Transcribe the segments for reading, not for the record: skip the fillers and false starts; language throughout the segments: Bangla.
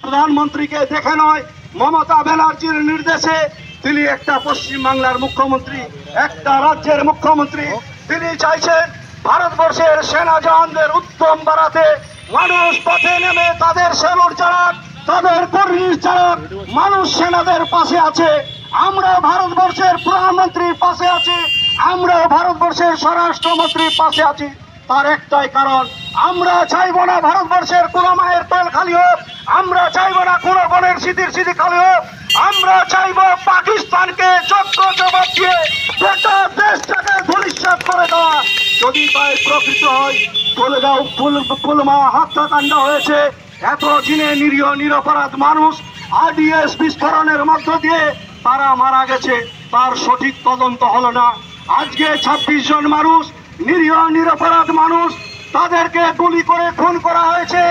প্রধানমন্ত্রীকে দেখে নয়, মমতা ব্যানার্জির নির্দেশে তিনি একটা পশ্চিম বাংলার মুখ্যমন্ত্রী, একটা রাজ্যের মুখ্যমন্ত্রী। তিনি চাইছেন ভারতবর্ষের সেনা জওয়ানদের উত্তম বাড়াতে, মানুষ পথে নেমে তাদের সেলুট জানাক, তাদের কর্মী জানাক, মানুষ সেনাদের পাশে আছে। আমরা ভারতবর্ষের প্রধানমন্ত্রীর পাশে আছি, আমরা ভারতবর্ষের স্বরাষ্ট্রমন্ত্রীর পাশে আছি। তার একটাই কারণ, আমরা চাইবো না ভারতবর্ষের কোনো মায়ের পেল খালি হোক, আমরা চাইবো না কোনো বোনের স্মৃতি খালি হোক, আমরা চাইবো পাকিস্তানকে যোগ্য জবাব দিয়ে গোটা দেশটাকে ধূলিসাৎ করে দেওয়া। যদি তাই প্রকৃত হয়, বলে দাও পুলওয়ামা হত্যাকাণ্ড হয়েছে, এত দিনে নিরীহ নিরপরাধ মানুষ আরডিএস বিস্ফোরণের মধ্য দিয়ে তারা মারা গেছে, তার সঠিক তদন্ত হলো না। আজকে 26 জন মানুষ, নিরীহ নিরপরাধ মানুষ, তাদেরকে গুলি করে খুন করা হয়েছে।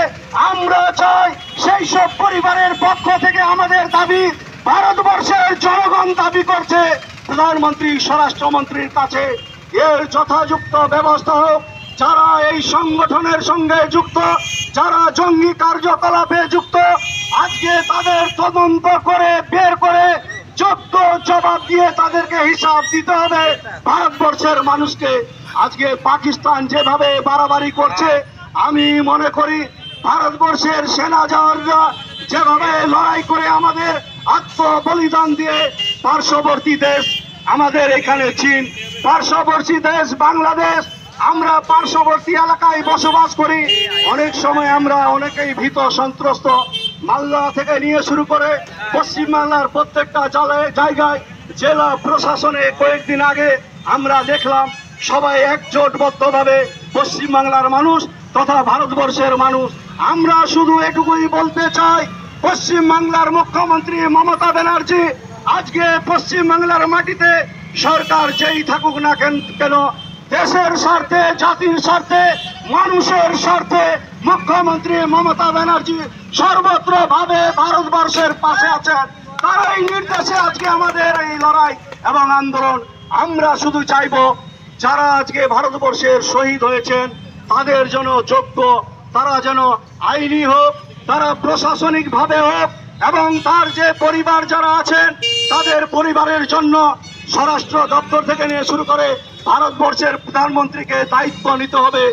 আমরা চাই সেই সব পরিবারের পক্ষ থেকে আমাদের দাবি, ভারতবর্ষের জনগণ দাবি করছে প্রধানমন্ত্রী স্বরাষ্ট্রমন্ত্রীর কাছে এর যথাযথ ব্যবস্থা হোক। যারা এই সংগঠনের সঙ্গে যুক্ত, যারা জঙ্গি কার্যকলাপে যুক্ত, আজকে তাদের তদন্ত করে বের করে যোগ্য জবাব দিয়ে তাদেরকে হিসাব দিতে হবে ভারতবর্ষের মানুষকে। আজকে পাকিস্তান যেভাবে বাড়াবাড়ি করছে, আমি মনে করি ভারতবর্ষের সেনা জওয়ানরা যেভাবে লড়াই করে আমাদের আত্মবলিদান দিয়ে, পার্শ্ববর্তী দেশ আমাদের এখানে চীন, পার্শ্ববর্তী দেশ বাংলাদেশ, আমরা পার্শ্ববর্তী এলাকায় বসবাস করি। অনেক সময় আমরা অনেকেই ভীত সন্ত্রস্ত। মালদা থেকে নিয়ে শুরু করে পশ্চিমবাংলার প্রত্যেকটা জায়গায় জেলা প্রশাসনে কয়েকদিন আগে আমরা দেখলাম সবাই একজোটবদ্ধভাবে পশ্চিমবাংলার মানুষ তথা ভারতবর্ষের মানুষ। আমরা শুধু এটুকুই বলতে চাই, পশ্চিমবাংলার মুখ্যমন্ত্রী মমতা ব্যানার্জি আজকে পশ্চিমবাংলার মাটিতে সরকার যেই থাকুক না কেন, দেশের স্বার্থে, জাতির স্বার্থে, মানুষের স্বার্থে মুখ্যমন্ত্রী মমতা ব্যানার্জি সর্বত্র ভাবে ভারতবর্ষের পাশে আছেন। তার এই নির্দেশে আজকে আমাদের এই লড়াই এবং আন্দোলন। আমরা শুধু চাইবো যারা আজকে ভারতবর্ষের শহীদ হয়েছেন তাদের জন্য যোগ্য, তারা যেন আইনি হোক, তারা প্রশাসনিক ভাবে হোক, এবং তার যে পরিবার যারা আছেন তাদের পরিবারের জন্য স্বরাষ্ট্র দপ্তর থেকে নিয়ে শুরু করে ভারতবর্ষের প্রধানমন্ত্রীকে দায়িত্ব নিতে হবে।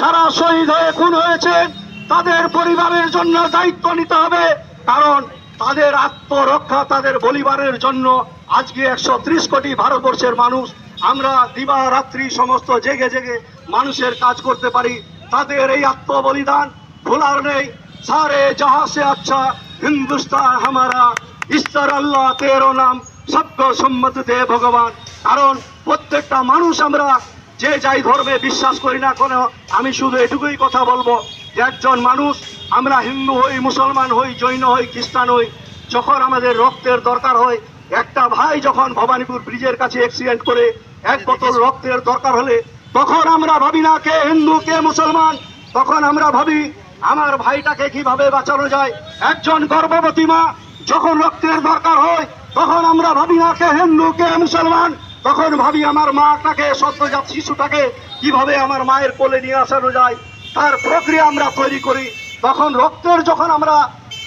যারা শহীদ হয়ে খুন হয়েছেন তাদের পরিবারের জন্য দায়িত্ব নিতে হবে, কারণ তাদের আত্মরক্ষা, তাদের পরিবারের জন্য আজকে 130 কোটি ভারতবর্ষের মানুষ আমরা দিবারাত্রি সমস্ত জেগে জেগে মানুষের কাজ করতে পারি। তাদের এই আত্মবলিদান ভোলার নেই। সারে জাহাঁ সে আচ্ছা হিন্দুস্তান হামারা, ঈশ্বর আল্লাহ তেরো নাম সবকো সম্মত দে ভগবান। কারণ প্রত্যেকটা মানুষ আমরা যে যাই ধর্মে বিশ্বাস করি না কেন, আমি শুধু এটুকুই কথা বলবো যে একজন মানুষ, আমরা হিন্দু হই, মুসলমান হই, জৈন হই, খ্রিস্টান হই, যখন আমাদের রক্তের দরকার হয়, একটা ভাই যখন ভবানীপুর ব্রিজের কাছে অ্যাক্সিডেন্ট করে 1 বোতল রক্তের দরকার হলে তখন আমরা ভাবি না কে হিন্দু কে মুসলমান, তখন আমরা ভাবি আমার ভাইটাকে কিভাবে বাঁচানো যায়। একজন গর্ভবতী মা যখন রক্তের দরকার হয় তখন আমরা ভাবি না কে হিন্দু কে মুসলমান, তখন ভাবি আমার মাটাকে, সদ্যজাত শিশুটাকে কিভাবে আমার মায়ের কোলে নিয়ে আসানো যায়, তার প্রক্রিয়া আমরা তৈরি করি। তখন রক্তের যখন আমরা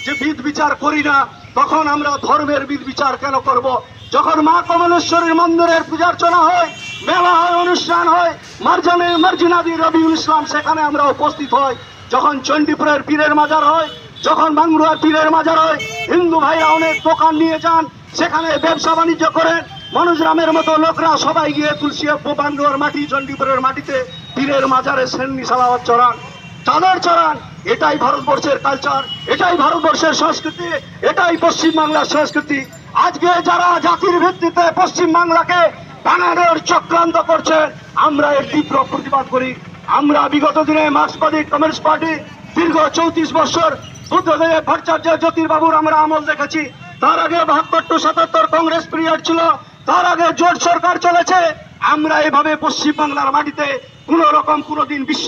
যে বিধ বিচার করি না, তখন আমরা ধর্মের বিধ বিচার কেন করব? যখন মা কমলেশ্বরীর মন্দিরের পূজার্চনা হয়, মেলা হয়, অনুষ্ঠান হয়, মার্জিনাদি রবিউল ইসলাম সেখানে আমরা উপস্থিত হই। যখন চণ্ডীপুরের পীরের মাজার হয়, যখন বাংলুয়ার পীরের মাজার হয়, হিন্দু ভাইরা অনেক দোকান নিয়ে যান, সেখানে ব্যবসা বাণিজ্য করেন। মনোজরামের মতো লোকরা সবাই গিয়ে তুলসী বাংলুয়ার মাটি, চণ্ডীপুরের মাটিতে পীরের মাজারে সেন্নি সালাওয়াত চড়ান, চাদর চড়ান। এটাই ভারতবর্ষের কালচার, এটাই ভারতবর্ষের সংস্কৃতি, এটাই পশ্চিমবাংলার সংস্কৃতি। আজকে যারা জাতির ভিত্তিতে পশ্চিমবাংলাকে বানানোর চক্রান্ত করছে, আমরা এর তীব্র প্রতিবাদ করি। আমরা বিগত দিনে মার্ক্সবাদী কমিউনিস্ট পার্টি দীর্ঘ 34 বছর বুদ্ধদেব ভট্টাচার্য জ্যোতির্বাবুর আমরা আমল দেখেছি। তার আগে 72-77 কংগ্রেস পিরিয়ড ছিল, তার আগে জোট সরকার চলেছে। আমরা এভাবে পশ্চিমবাংলার মাটিতে কোন রকম কোনোদিন বিশ্ব